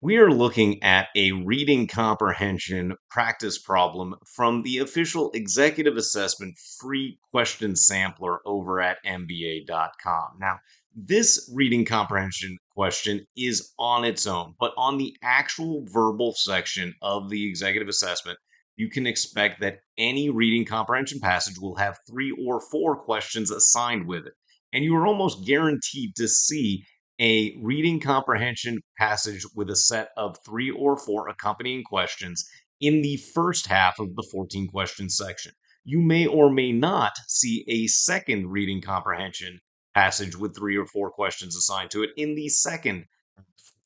We are looking at a reading comprehension practice problem from the official executive assessment free question sampler over at MBA.com. Now, this reading comprehension question is on its own, but on the actual verbal section of the executive assessment, you can expect that any reading comprehension passage will have 3 or 4 questions assigned with it. And you are almost guaranteed to see a reading comprehension passage with a set of 3 or 4 accompanying questions in the first half of the 14 question section. You may or may not see a second reading comprehension passage with 3 or 4 questions assigned to it in the second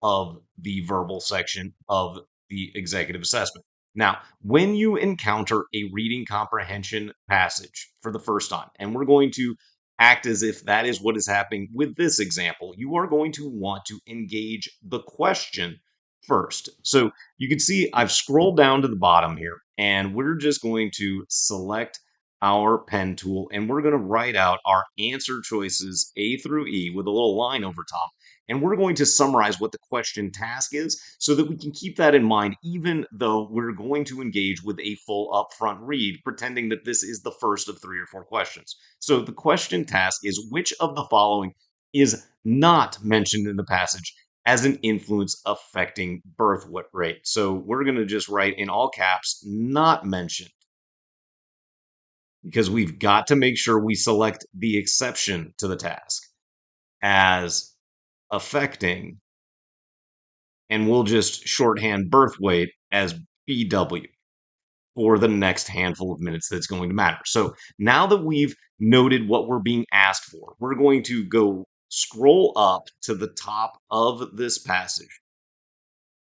of the verbal section of the executive assessment. Now, when you encounter a reading comprehension passage for the first time, and we're going to act as if that is what is happening with this example, you are going to want to engage the question first. So you can see I've scrolled down to the bottom here, and we're just going to select our pen tool, and we're going to write out our answer choices A through E with a little line over top. And we're going to summarize what the question task is so that we can keep that in mind, even though we're going to engage with a full upfront read, pretending that this is the first of 3 or 4 questions. So the question task is which of the following is not mentioned in the passage as an influence affecting birth rate. So we're going to just write in all caps, not mentioned, because we've got to make sure we select the exception to the task as affecting, and we'll just shorthand birth weight as BW for the next handful of minutes that's going to matter. So now that we've noted what we're being asked for, we're going to go scroll up to the top of this passage,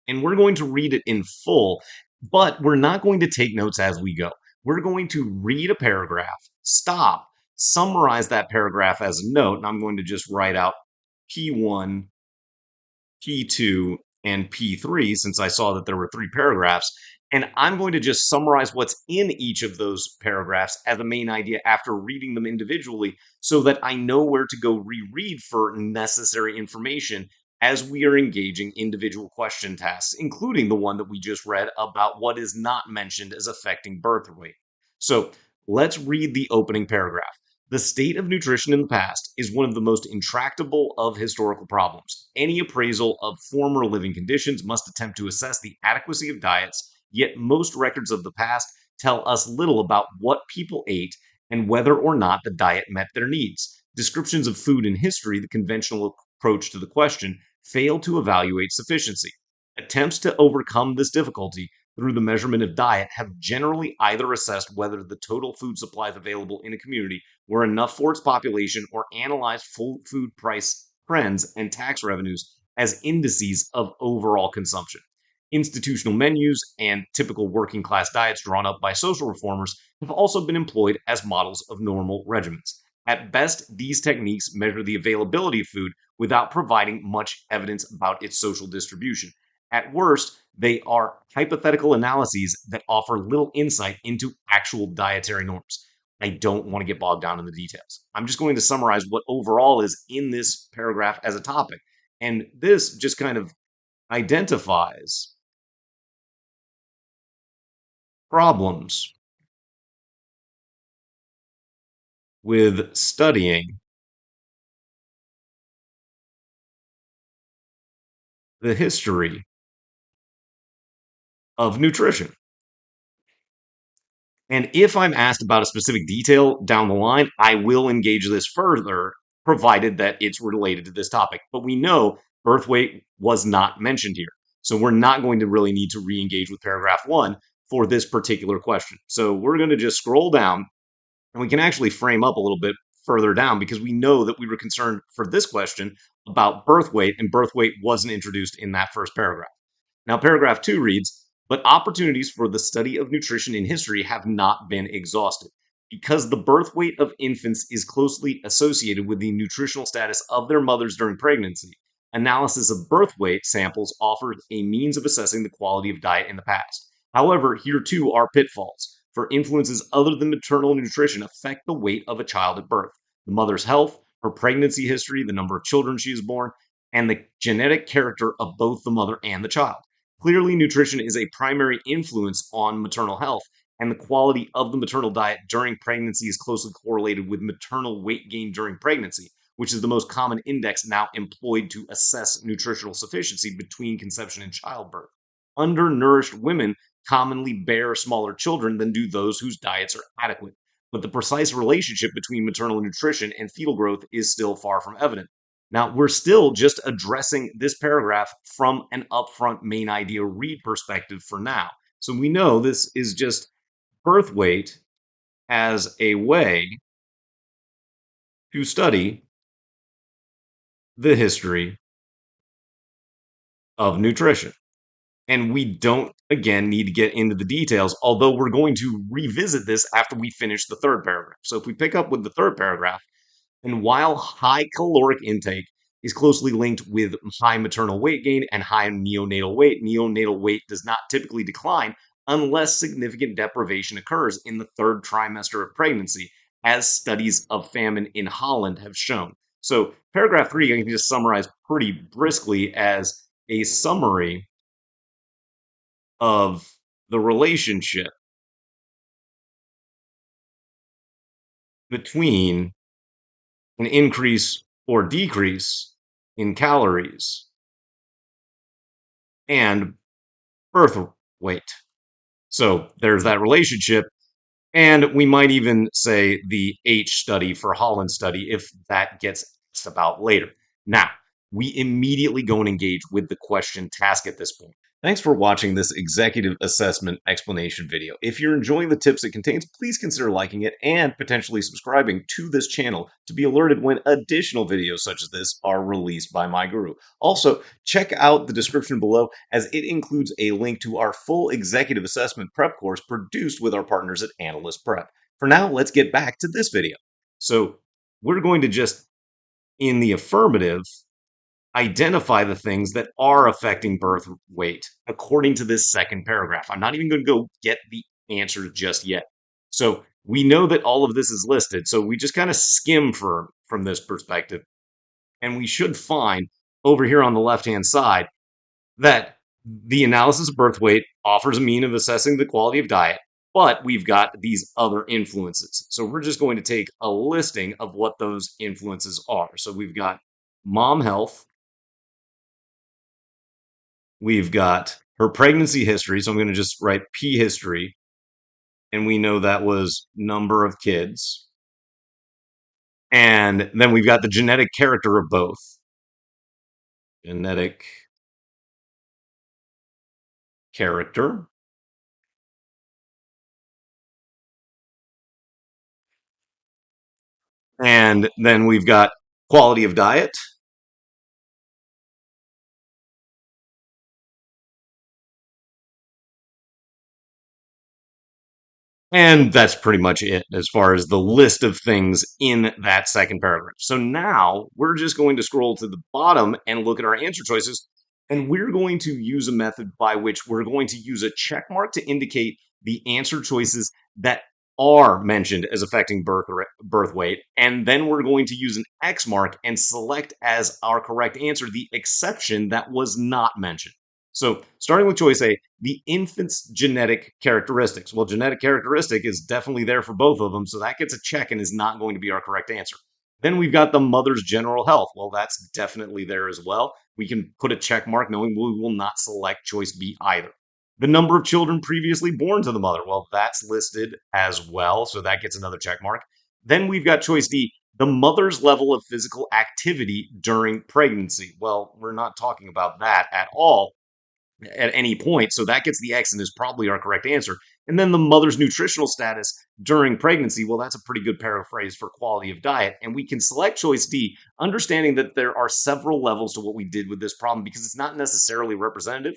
and we're going to read it in full, but we're not going to take notes as we go. We're going to read a paragraph, stop, summarize that paragraph as a note, and I'm going to just write out P1, P2, and P3 since I saw that there were 3 paragraphs. And I'm going to just summarize what's in each of those paragraphs as a main idea after reading them individually so that I know where to go reread for necessary information as we are engaging individual question tasks, including the one that we just read about what is not mentioned as affecting birth weight. So let's read the opening paragraph. The state of nutrition in the past is one of the most intractable of historical problems. Any appraisal of former living conditions must attempt to assess the adequacy of diets, yet most records of the past tell us little about what people ate and whether or not the diet met their needs. Descriptions of food in history, the conventional approach to the question, fail to evaluate sufficiency. Attempts to overcome this difficulty through the measurement of diet have generally either assessed whether the total food supplies available in a community were enough for its population or analyzed full food price trends and tax revenues as indices of overall consumption. Institutional menus and typical working class diets drawn up by social reformers have also been employed as models of normal regimens. At best, these techniques measure the availability of food without providing much evidence about its social distribution. At worst, they are hypothetical analyses that offer little insight into actual dietary norms. I don't want to get bogged down in the details. I'm just going to summarize what overall is in this paragraph as a topic. And this just kind of identifies problems with studying the history of nutrition. And if I'm asked about a specific detail down the line, I will engage this further, provided that it's related to this topic. But we know birth weight was not mentioned here. So we're not going to really need to re engage with paragraph 1 for this particular question. So we're going to just scroll down, and we can actually frame up a little bit further down because we know that we were concerned for this question about birth weight, and birth weight wasn't introduced in that first paragraph. Now, paragraph 2 reads, but opportunities for the study of nutrition in history have not been exhausted. Because the birth weight of infants is closely associated with the nutritional status of their mothers during pregnancy, analysis of birth weight samples offers a means of assessing the quality of diet in the past. However, here too are pitfalls, for influences other than maternal nutrition affect the weight of a child at birth. The mother's health, her pregnancy history, the number of children she has born, and the genetic character of both the mother and the child. Clearly, nutrition is a primary influence on maternal health, and the quality of the maternal diet during pregnancy is closely correlated with maternal weight gain during pregnancy, which is the most common index now employed to assess nutritional sufficiency between conception and childbirth. Undernourished women commonly bear smaller children than do those whose diets are adequate, but the precise relationship between maternal nutrition and fetal growth is still far from evident. Now, we're still just addressing this paragraph from an upfront main idea read perspective for now. So we know this is just birth weight as a way to study the history of nutrition. And we don't, again, need to get into the details, although we're going to revisit this after we finish the third paragraph. So if we pick up with the third paragraph, and while high caloric intake is closely linked with high maternal weight gain and high neonatal weight does not typically decline unless significant deprivation occurs in the third trimester of pregnancy, as studies of famine in Holland have shown. So, paragraph 3, I can just summarize pretty briskly as a summary of the relationship between an increase or decrease in calories and birth weight. So there's that relationship. And we might even say the H study for Holland study if that gets asked about later. Now, we immediately go and engage with the question task at this point. Thanks for watching this executive assessment explanation video. If you're enjoying the tips it contains, please consider liking it and potentially subscribing to this channel to be alerted when additional videos such as this are released by my guru. Also, check out the description below as it includes a link to our full executive assessment prep course produced with our partners at Analyst Prep. For now, let's get back to this video. So we're going to just, in the affirmative, identify the things that are affecting birth weight according to this second paragraph. I'm not even going to go get the answers just yet. So we know that all of this is listed. So we just kind of skim from this perspective. And we should find over here on the left-hand side that the analysis of birth weight offers a mean of assessing the quality of diet, but we've got these other influences. So we're just going to take a listing of what those influences are. So we've got mom health, we've got her pregnancy history. So I'm going to just write P history. And we know that was number of kids. And then we've got the genetic character of both. Genetic character. And then we've got quality of diet. And that's pretty much it as far as the list of things in that second paragraph. So now we're just going to scroll to the bottom and look at our answer choices. And we're going to use a method by which we're going to use a check mark to indicate the answer choices that are mentioned as affecting birth weight. And then we're going to use an X mark and select as our correct answer the exception that was not mentioned. So starting with choice A, the infant's genetic characteristics. Well, genetic characteristic is definitely there for both of them, so that gets a check and is not going to be our correct answer. Then we've got the mother's general health. Well, that's definitely there as well. We can put a check mark knowing we will not select choice B either. The number of children previously born to the mother. Well, that's listed as well, so that gets another check mark. Then we've got choice D, the mother's level of physical activity during pregnancy. Well, we're not talking about that at all at any point. So that gets the X and is probably our correct answer. And then the mother's nutritional status during pregnancy. Well, that's a pretty good paraphrase for quality of diet. And we can select choice D, understanding that there are several levels to what we did with this problem because it's not necessarily representative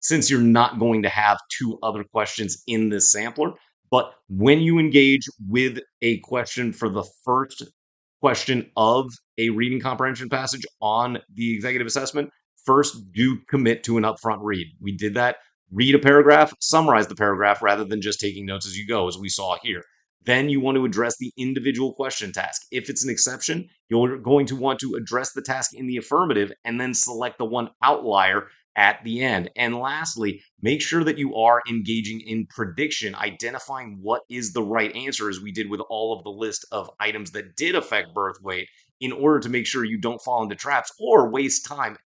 since you're not going to have two other questions in this sampler. But when you engage with a question for the first question of a reading comprehension passage on the executive assessment, first do commit to an upfront read. We did that. Read a paragraph, summarize the paragraph rather than just taking notes as you go, as we saw here. Then you want to address the individual question task. If it's an exception, you're going to want to address the task in the affirmative and then select the one outlier at the end. And lastly, make sure that you are engaging in prediction, identifying what is the right answer, as we did with all of the list of items that did affect birth weight, in order to make sure you don't fall into traps or waste time